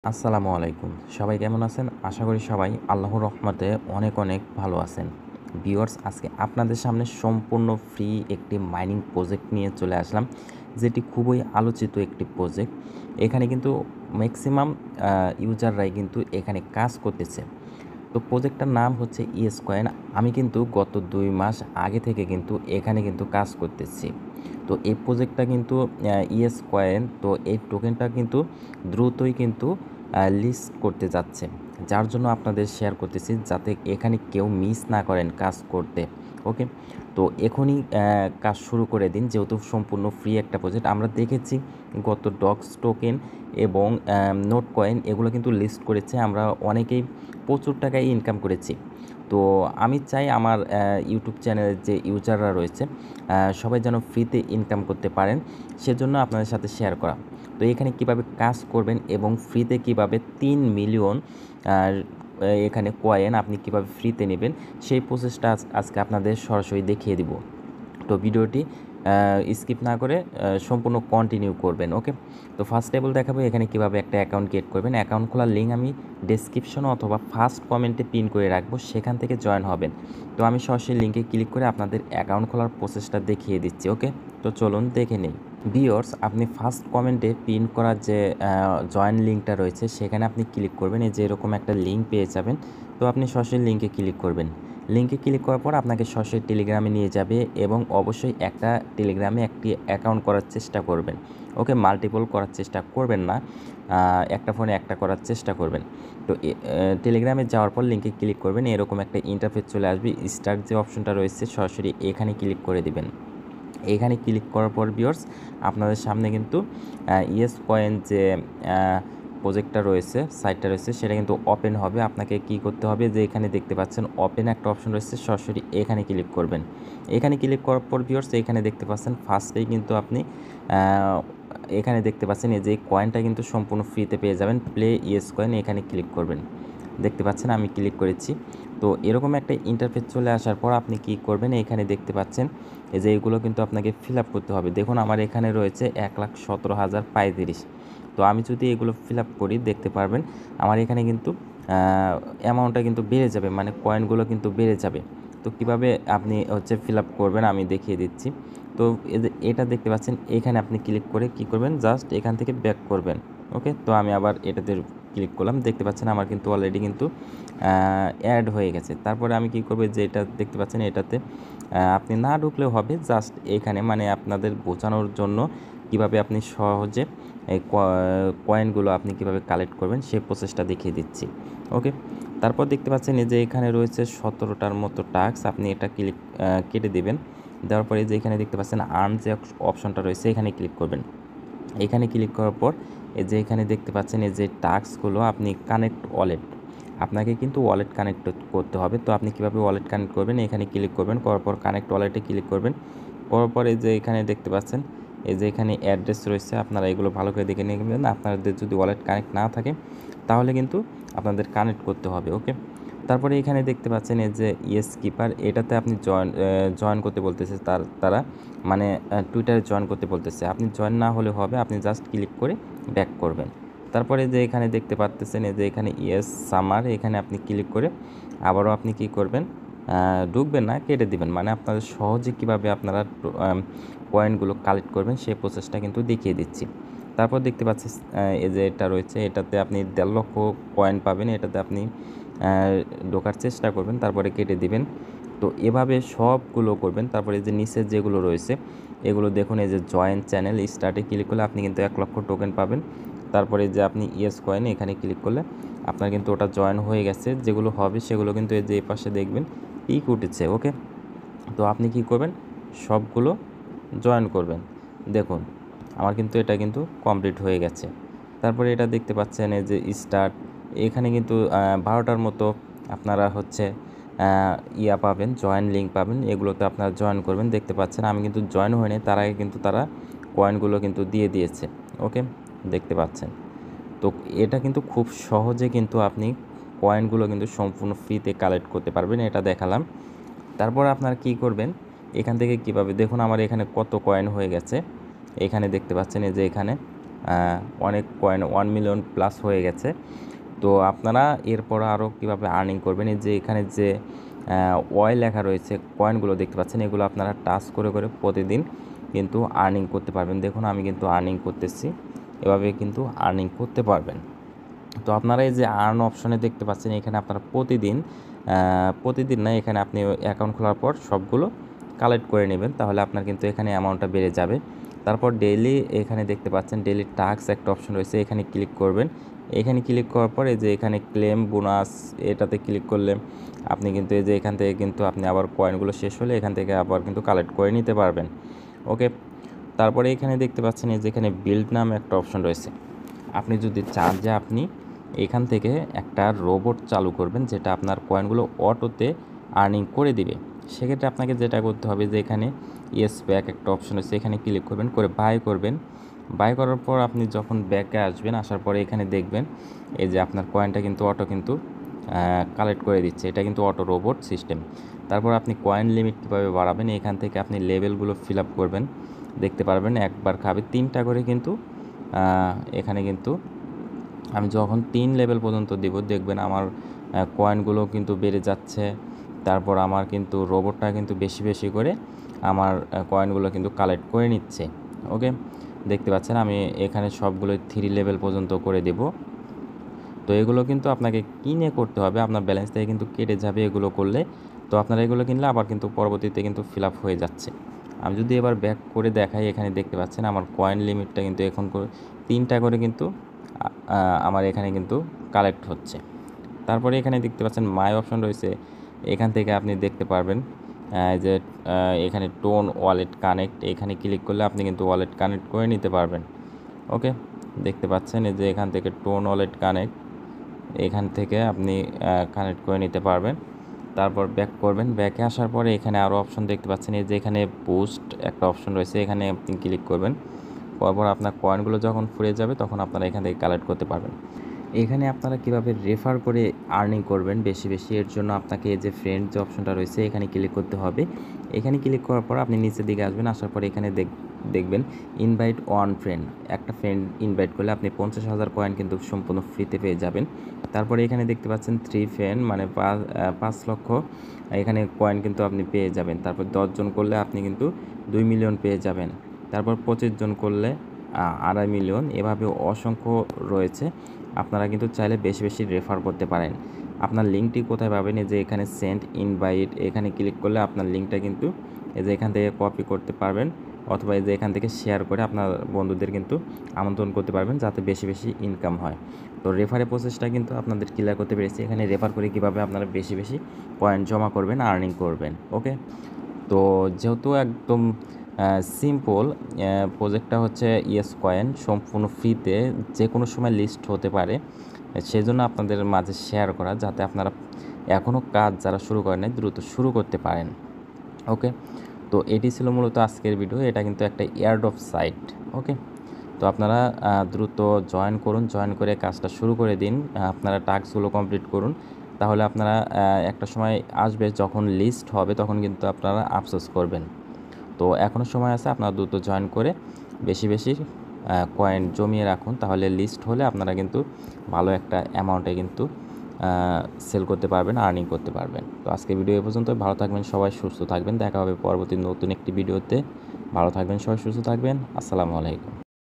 আসসালামু আলাইকুম। সবাই কেমন আছেন? আশা করি সবাই আল্লাহর রহমতে অনেক অনেক ভালো আছেন। ভিউয়ার্স, আজকে আপনাদের সামনে সম্পূর্ণ ফ্রি একটি মাইনিং প্রজেক্ট নিয়ে চলে আসলাম, যেটি খুবই আলোচিত একটি প্রজেক্ট। এখানে কিন্তু ম্যাক্সিমাম ইউজাররাই কিন্তু এখানে কাজ করতেছে। তো প্রজেক্টটার নাম হচ্ছে ইএস কয়েন। আমি কিন্তু গত ২ মাস আগে থেকে কিন্তু এখানে কিন্তু কাজ করতেছি। তো এই প্রজেক্টটা কিন্তু ইএস কয়েন, তো এই টোকেনটা কিন্তু দ্রুতই কিন্তু লিস্ট করতে যাচ্ছে। যার জন্য আপনাদের শেয়ার করতেছি যাতে এখানে কেউ মিস না করেন কাজ করতে। ওকে? তো এখনই কাজ শুরু করে দিন, যেহেতু সম্পূর্ণ ফ্রি একটা প্রজেক্ট। আমরা দেখেছি গত ডক্স টোকেন এবং নোট কয়েন এগুলো কিন্তু লিস্ট করেছে। আমরা অনেকেই প্রচুর টাকায় ইনকাম করেছি। তো আমি চাই আমার ইউটিউব চ্যানেলের যে ইউজাররা রয়েছে সবাই যেন ফ্রিতে ইনকাম করতে পারেন, সেজন্য আপনাদের সাথে শেয়ার করা। তো এখানে কিভাবে কাজ করবেন এবং ফ্রিতে কিভাবে ৩ মিলিয়ন আর এখানে কয়েন আপনি কিভাবে ফ্রিতে নেবেন, সেই প্রসেসটা আজকে আপনাদের সরাসরি দেখিয়ে দিব। তো ভিডিওটি স্কিপ না করে সম্পূর্ণ কন্টিনিউ করবেন। ওকে? তো ফার্স্ট অফ অল দেখাবো এখানে কীভাবে একটা অ্যাকাউন্ট ক্রিয়েট করবেন। অ্যাকাউন্ট খোলার লিঙ্ক আমি ডেসক্রিপশনে অথবা ফার্স্ট কমেন্টে পিন করে রাখবো, সেখান থেকে জয়েন হবেন। তো আমি সরাসরি লিঙ্কে ক্লিক করে আপনাদের অ্যাকাউন্ট খোলার প্রসেসটা দেখিয়ে দিচ্ছি। ওকে? তো চলুন দেখে নিই। ভিউয়ার্স, আপনি ফার্স্ট কমেন্টে পিন করার যে জয়েন লিঙ্কটা রয়েছে সেখানে আপনি ক্লিক করবেন। এই যে এরকম একটা লিঙ্ক পেয়ে যাবেন। তো আপনি সরাসরি লিঙ্কে ক্লিক করবেন। লিঙ্কে ক্লিক করার পর আপনাকে সরাসরি টেলিগ্রামে নিয়ে যাবে এবং অবশ্যই একটা টেলিগ্রামে একটি অ্যাকাউন্ট করার চেষ্টা করবেন। ওকে? মাল্টিপল করার চেষ্টা করবেন না, একটা ফোনে একটা করার চেষ্টা করবেন। তো টেলিগ্রামে যাওয়ার পর লিঙ্কে ক্লিক করবেন, এরকম একটা ইন্টারফেস চলে আসবে। স্টার্ট যে অপশনটা রয়েছে সরাসরি এখানে ক্লিক করে দিবেন। এখানে ক্লিক করার পর ভিউয়ার্স, আপনাদের সামনে কিন্তু ইয়েস কয়েন যে প্রজেক্টটা রয়েছে, সাইটটা রয়েছে, সেটা কিন্তু ওপেন হবে। আপনাকে কি করতে হবে, যে এখানে দেখতে পাচ্ছেন ওপেন একটা অপশন রয়েছে, সরাসরি এখানে ক্লিক করবেন। এখানে ক্লিক করার পর ভিউয়ার্স, এখানে দেখতে পাচ্ছেন ফার্স্টেই কিন্তু আপনি এখানে দেখতে পাচ্ছেন এই যে কয়েনটা কিন্তু সম্পূর্ণ ফ্রিতে পেয়ে যাবেন। প্লে ইয়েস কয়েন, এখানে ক্লিক করবেন। দেখতে পাচ্ছেন আমি ক্লিক করেছি। তো এরকম একটা ইন্টারফেস চলে আসার পর আপনি কি করবেন, এখানে দেখতে পাচ্ছেন এই যে এগুলো কিন্তু আপনাকে ফিল আপ করতে হবে। দেখুন আমার এখানে রয়েছে 1,17,035। তো আমি যদি এগুলো ফিল আপ করি দেখতে পারবেন আমার এখানে কিন্তু অ্যামাউন্টটা কিন্তু বেড়ে যাবে, মানে কয়েনগুলো কিন্তু বেড়ে যাবে। তো কিভাবে আপনি হচ্ছে ফিল আপ করবেন আমি দেখিয়ে দিচ্ছি। তো এটা দেখতে পাচ্ছেন, এখানে আপনি ক্লিক করে কি করবেন, জাস্ট এখান থেকে ব্যাক করবেন। ওকে? তো আমি আবার এটাতে ক্লিক করলাম। দেখতে পাচ্ছেন আমার কিন্তু অলরেডি কিন্তু অ্যাড হয়ে গেছে। তারপরে আমি কি করব, যে এটা দেখতে পাচ্ছেন এটাতে আপনি না ঢুকলেও হবে, জাস্ট এখানে মানে আপনাদের বোঝানোর জন্য কিভাবে আপনি সহজে এই কয়েনগুলো আপনি কিভাবে কালেক্ট করবেন সেই প্রসেসটা দেখিয়ে দিচ্ছি। ওকে? তারপর দেখতে পাচ্ছেন এই যে এখানে রয়েছে 17টার মতো টাস্ক, আপনি এটা ক্লিক কেটে দিবেন। দেওয়ার পরে যে এখানে দেখতে পাচ্ছেন আর্ন যে অপশনটা রয়েছে এখানে ক্লিক করবেন। এখানে ক্লিক করার পর এই যে এখানে দেখতে পাচ্ছেন এই যে টাস্কগুলো আপনি কানেক্ট ওয়ালেট, আপনাকে কিন্তু ওয়ালেট কানেক্ট করতে হবে। তো আপনি কীভাবে ওয়ালেট কানেক্ট করবেন, এখানে ক্লিক করবেন, করার পর কানেক্ট ওয়ালেটে ক্লিক করবেন। করার পর এই যে এখানে দেখতে পাচ্ছেন এই যে এখানে অ্যাড্রেস রয়েছে, আপনারা এগুলো ভালো করে দেখে নেবেন। আপনাদের যদি ওয়ালেট কানেক্ট না থাকে তাহলে কিন্তু আপনাদের কানেক্ট করতে হবে। ওকে? তারপরে এখানে দেখতে পাচ্ছেন এই যে ইয়েস কিপার, এটাতে আপনি জয়েন করতে বলতেছে তারা মানে টুইটারে জয়েন করতে বলতেছে। আপনি জয়েন না হলে হবে, আপনি জাস্ট ক্লিক করে ব্যাক করবেন। তারপরে যে এখানে দেখতে পাচ্তেছেন এই যে এখানে ইয়েস সামার, এখানে আপনি ক্লিক করে আবারও আপনি কি করবেন, ঢুকবেন না, কেটে দিবেন। মানে আপনারা সহজে কীভাবে আপনারা কয়েনগুলো কালেক্ট করবেন সেই প্রসেসটা কিন্তু দেখিয়ে দিচ্ছি। তারপর দেখতে পাচ্ছেন এই যে এটা রয়েছে, এটাতে আপনি ১.৫ লক্ষ কয়েন পাবেন। এটাতে আপনি ঢোকার চেষ্টা করবেন, তারপরে কেটে দিবেন। তো এভাবে সবগুলো করবেন। তারপরে এই যে নিচের যেগুলো রয়েছে এগুলো দেখুন, এই যে জয়েন চ্যানেল স্টার্টে ক্লিক করলে আপনি কিন্তু ১ লক্ষ টোকেন পাবেন। তারপরে যে আপনি ইয়েস কয়েন এখানে ক্লিক করলে আপনার কিন্তু ওটা জয়েন হয়ে গেছে। যেগুলো হবে সেগুলো কিন্তু এই যে এই পাশে দেখবেন টিক উঠেছে। ওকে? তো আপনি কি করবেন, সবগুলো জয়েন করবেন। দেখুন আমার কিন্তু এটা কিন্তু কমপ্লিট হয়ে গেছে। তারপরে এটা দেখতে পাচ্ছেন এই যে স্টার্ট, এখানে কিন্তু ১২টার মতো আপনারা হচ্ছে পাবেন, জয়েন লিঙ্ক পাবেন। এগুলোতে আপনারা জয়েন করবেন। দেখতে পাচ্ছেন আমি কিন্তু জয়েন হয়নি, তার আগে কিন্তু তারা কয়েনগুলো কিন্তু দিয়ে দিয়েছে। ওকে? দেখতে পাচ্ছেন। তো এটা কিন্তু খুব সহজে কিন্তু আপনি কয়েনগুলো কিন্তু সম্পূর্ণ ফ্রিতে কালেক্ট করতে পারবেন, এটা দেখালাম। তারপর আপনারা কী করবেন, এখান থেকে কীভাবে দেখুন আমার এখানে কত কয়েন হয়ে গেছে। এখানে দেখতে পাচ্ছেন এই যে এখানে অনেক কয়েন 1 মিলিয়ন প্লাস হয়ে গেছে। তো আপনারা এরপর আরও কীভাবে আর্নিং করবেন, এই যে এখানে যে ওয়াই লেখা রয়েছে কয়েনগুলো দেখতে পাচ্ছেন, এগুলো আপনারা টাচ করে করে প্রতিদিন কিন্তু আর্নিং করতে পারবেন। দেখুন আমি কিন্তু আর্নিং করতেছি, এভাবে কিন্তু আর্নিং করতে পারবেন। তো আপনারা এই যে আর্ন অপশনে দেখতে পাচ্ছেন, এখানে আপনারা প্রতিদিন না, এখানে আপনি অ্যাকাউন্ট খোলার পর সবগুলো কালেক্ট করে নেবেন, তাহলে আপনার কিন্তু এখানে অ্যামাউন্টটা বেড়ে যাবে। তারপর ডেইলি এখানে দেখতে পাচ্ছেন ডেইলি টাস্ক একটা অপশন রয়েছে, এখানে ক্লিক করবেন। এখানে ক্লিক করার পরে যে এখানে ক্লেম বোনাস এটাতে ক্লিক করলে আপনি কিন্তু এই যে এখান থেকে কিন্তু আপনি আবার কয়েনগুলো শেষ হলে এখান থেকে আবার কিন্তু কালেক্ট করে নিতে পারবেন। ওকে, তারপরে এখানে দেখতে পাচ্ছেন এই যে এখানে বিল্ড নামে একটা অপশন রয়েছে। আপনি যদি চান যে আপনি এখান থেকে একটা রোবট চালু করবেন যেটা আপনার কয়েনগুলো অটোতে আর্নিং করে দিবে, সেক্ষেত্রে আপনাকে যেটা করতে হবে যে এখানে ইয়েস ব্যাক একটা অপশন আছে, এখানে ক্লিক করবেন, করে বাই করবেন। বাই করার পর আপনি যখন ব্যাকে আসবেন, আসার পরে এখানে দেখবেন এই যে আপনার কয়েনটা কিন্তু অটো কিন্তু কালেক্ট করে দিচ্ছে, এটা কিন্তু অটো রোবট সিস্টেম। তারপর আপনি কয়েন লিমিট কীভাবে বাড়াবেন, এখান থেকে আপনি লেভেলগুলো ফিল আপ করবেন, দেখতে পারবেন একবার খাবে 3টা করে কিন্তু এখানে কিন্তু আমি যখন 3 লেভেল পর্যন্ত দেব দেখবেন আমার কয়েনগুলো কিন্তু বেড়ে যাচ্ছে। তারপর আমার কিন্তু রোবটটা কিন্তু বেশি বেশি করে আমার কয়েনগুলো কিন্তু কালেক্ট করে নিচ্ছে। ওকে, দেখতে পাচ্ছেন আমি এখানে সবগুলো 3 লেভেল পর্যন্ত করে দেব। তো এগুলো কিন্তু আপনাকে কিনে করতে হবে, আপনার ব্যালেন্স থেকে কিন্তু কেটে যাবে এগুলো করলে। তো আপনারা এগুলো কিনলে আবার কিন্তু পরবর্তীতে কিন্তু ফিল আপ হয়ে যাচ্ছে। আমি যদি এবার ব্যাক করে দেখাই, এখানে দেখতে পাচ্ছেন আমার কয়েন লিমিটটা কিন্তু এখন 3টা করে কিন্তু আমার এখানে কিন্তু কালেক্ট হচ্ছে। তারপরে এখানে দেখতে পাচ্ছেন মাই অপশন রয়েছে, এখান থেকে আপনি দেখতে পারবেন যে এখানে টোন ওয়ালেট কানেক্ট, এখানে ক্লিক করলে আপনি কিন্তু ওয়ালেট কানেক্ট করে নিতে পারবেন। ওকে, দেখতে পাচ্ছেন এই যে এখান থেকে টোন ওয়ালেট কানেক্ট, এখান থেকে আপনি কানেক্ট করে নিতে পারবেন। তারপর ব্যাক করবেন, ব্যাকে আসার পরে এখানে আরও অপশন দেখতে পাচ্ছেন, এই যে এখানে বুস্ট একটা অপশন রয়েছে, এখানে আপনি ক্লিক করবেন। পরপর আপনার কয়েনগুলো যখন ফুরিয়ে যাবে তখন আপনারা এখান থেকে কালেক্ট করতে পারবেন। এখানে আপনারা কীভাবে রেফার করে আর্নিং করবেন বেশি বেশি, এর জন্য আপনাকে এই যে ফ্রেন্ড যে অপশনটা রয়েছে এখানে ক্লিক করতে হবে। এখানে ক্লিক করার পর আপনি নিচের দিকে আসবেন, আসার পর এখানে দেখবেন ইনভাইট ওয়ান ফ্রেন্ড, একটা ফ্রেন্ড ইনভাইট করলে আপনি 50,000 কয়েন কিন্তু সম্পূর্ণ ফ্রিতে পেয়ে যাবেন। তারপরে এখানে দেখতে পাচ্ছেন 3 ফ্রেন্ড মানে 5 লক্ষ এখানে কয়েন কিন্তু আপনি পেয়ে যাবেন। তারপর 10 জন করলে আপনি কিন্তু 2 মিলিয়ন পেয়ে যাবেন। তারপর 25 জন করলে 2.5 মিলিয়ন, এভাবে অসংখ্য রয়েছে। আপনারা কিন্তু চাইলে বেশি বেশি রেফার করতে পারেন। আপনার লিঙ্কটি কোথায় পাবেন, এই যে এখানে সেন্ড ইনভাইট, এখানে ক্লিক করলে আপনার লিঙ্কটা কিন্তু এই যে এখান থেকে কপি করতে পারবেন, অথবা এই যে এখান থেকে শেয়ার করে আপনার বন্ধুদের কিন্তু আমন্ত্রণ করতে পারবেন যাতে বেশি বেশি ইনকাম হয়। তো রেফারের প্রসেসটা কিন্তু আপনাদের ক্লিয়ার করতে পেরেছি। এখানে রেফার করে কীভাবে আপনারা বেশি বেশি পয়েন্ট জমা করবেন, আর্নিং করবেন। ওকে, তো যেহেতু একদম সিম্পল প্রজেক্টটা হচ্ছে ইয়েস কয়েন, সম্পূর্ণ ফ্রিতে যে কোনো সময় লিস্ট হতে পারে, সেজন্য আপনাদের মাঝে শেয়ার করা যাতে আপনারা এখনও কাজ যারা শুরু করেন নাই দ্রুত শুরু করতে পারেন। ওকে, তো এটি ছিল মূলত আজকের ভিডিও, এটা কিন্তু একটা এয়ারড্রপ সাইট। ওকে, তো আপনারা দ্রুত জয়েন করুন, জয়েন করে কাজটা শুরু করে দিন, আপনারা টাস্কগুলো কমপ্লিট করুন, তাহলে আপনারা একটা সময় আসবে যখন লিস্ট হবে তখন কিন্তু আপনারা আফসোস করবেন। তো এখনও সময় আছে, আপনারা দ্রুত জয়েন করে বেশি বেশি কয়েন জমিয়ে রাখুন, তাহলে লিস্ট হলে আপনারা কিন্তু ভালো একটা অ্যামাউন্টে কিন্তু সেল করতে পারবেন, আর্নিং করতে পারবেন। তো আজকে ভিডিও এ পর্যন্ত, ভালো থাকবেন সবাই, সুস্থ থাকবেন, দেখা হবে পরবর্তী নতুন একটি ভিডিওতে। ভালো থাকবেন সবাই, সুস্থ থাকবেন, আসসালামু আলাইকুম।